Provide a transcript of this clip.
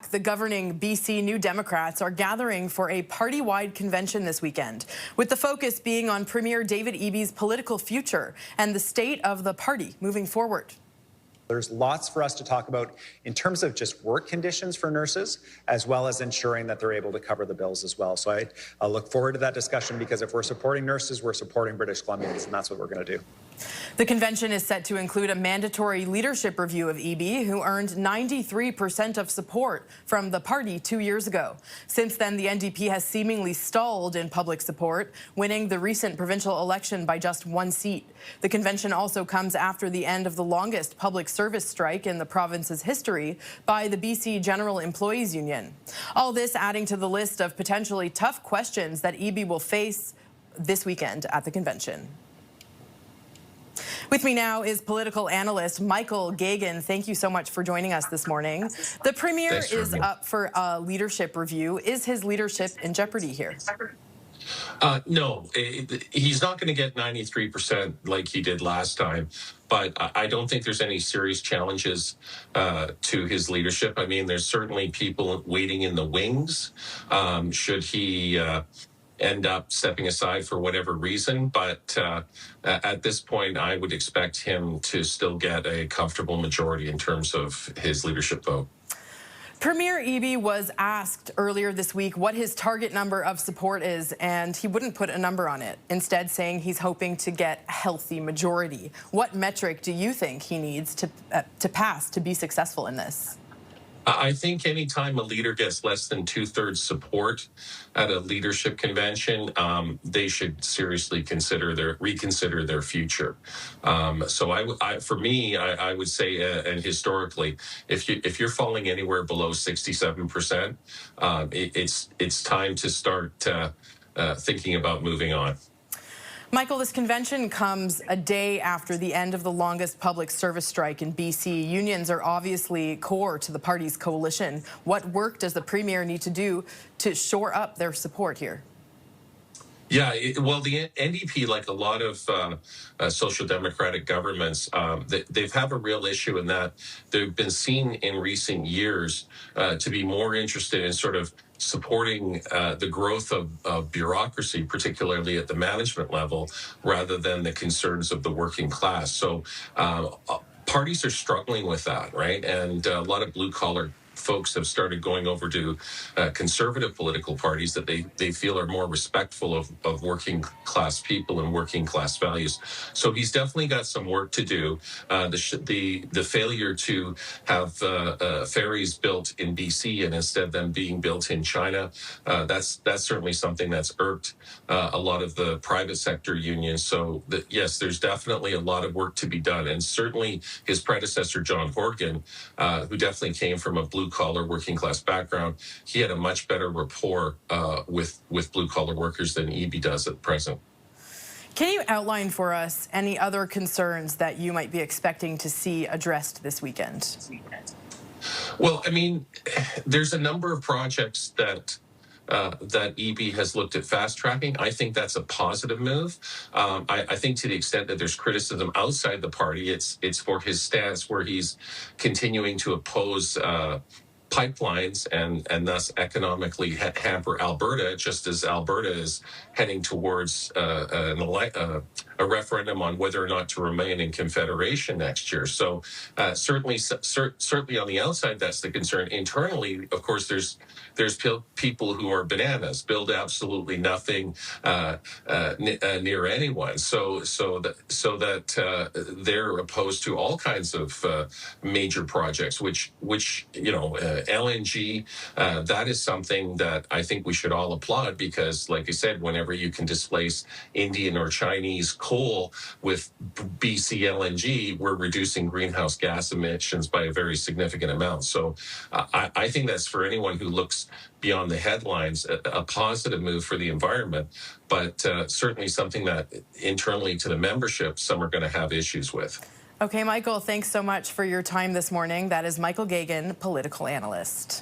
back. The governing BC New Democrats are gathering for a party-wide convention this weekend, with the focus being on Premier David Eby's political future and the state of the party moving forward. There's lots for us to talk about in terms of just work conditions for nurses, as well as ensuring that they're able to cover the bills as well. So I look forward to that discussion, because if we're supporting nurses, we're supporting British Columbians, and that's what we're going to do. The convention is set to include a mandatory leadership review of Eby, who earned 93% of support from the party 2 years ago. Since then, the NDP has seemingly stalled in public support, winning the recent provincial election by just 1 seat. The convention also comes after the end of the longest public service strike in the province's history by the BC General Employees Union. All this adding to the list of potentially tough questions that Eby will face this weekend at the convention. With me now is political analyst Michel Geoghegan. Thank you so much for joining us this morning. The Premier is up for a leadership review. Is his leadership in jeopardy here? No, he's not going to get 93% like he did last time, but I don't think there's any serious challenges to his leadership. I mean, there's certainly people waiting in the wings should he end up stepping aside for whatever reason. But at this point, I would expect him to still get a comfortable majority in terms of his leadership vote. Premier Eby was asked earlier this week what his target number of support is, and he wouldn't put a number on it, instead saying he's hoping to get a healthy majority. What metric do you think he needs to pass to be successful in this? I think anytime a leader gets less than 2/3 support at a leadership convention, they should seriously reconsider their future. So for me, I would say, and historically, if you're falling anywhere below 67%, it's time to start thinking about moving on. Michael, this convention comes a day after the end of the longest public service strike in BC. Unions are obviously core to the party's coalition. What work does the Premier need to do to shore up their support here? Yeah, well, the NDP, like a lot of social democratic governments, they've have a real issue in that they've been seen in recent years to be more interested in sort of supporting the growth of bureaucracy, particularly at the management level, rather than the concerns of the working class. So parties are struggling with that, right? And a lot of blue-collar folks have started going over to conservative political parties that they feel are more respectful of working class people and working class values. So he's definitely got some work to do. The failure to have ferries built in BC and instead them being built in China, that's certainly something that's irked a lot of the private sector unions. So yes, there's definitely a lot of work to be done. And certainly his predecessor, John Horgan, who definitely came from a blue-collar working-class background, he had a much better rapport with blue-collar workers than Eby does at present. Can you outline for us any other concerns that you might be expecting to see addressed this weekend? Well, I mean, there's a number of projects that Eby has looked at fast-tracking. I think that's a positive move. I think to the extent that there's criticism outside the party, it's for his stance where he's continuing to oppose pipelines and thus economically hamper Alberta, just as Alberta is heading towards a referendum on whether or not to remain in Confederation next year. So certainly on the outside, that's the concern. Internally, of course, there's people who are bananas, build absolutely nothing near anyone. So that they're opposed to all kinds of major projects, which LNG, that is something that I think we should all applaud, because, like I said, whenever you can displace Indian or Chinese coal with BC LNG, we're reducing greenhouse gas emissions by a very significant amount. So I think that's, for anyone who looks beyond the headlines, a positive move for the environment, but certainly something that internally to the membership, some are going to have issues with. Okay, Michael, thanks so much for your time this morning. That is Michel Geoghegan, political analyst.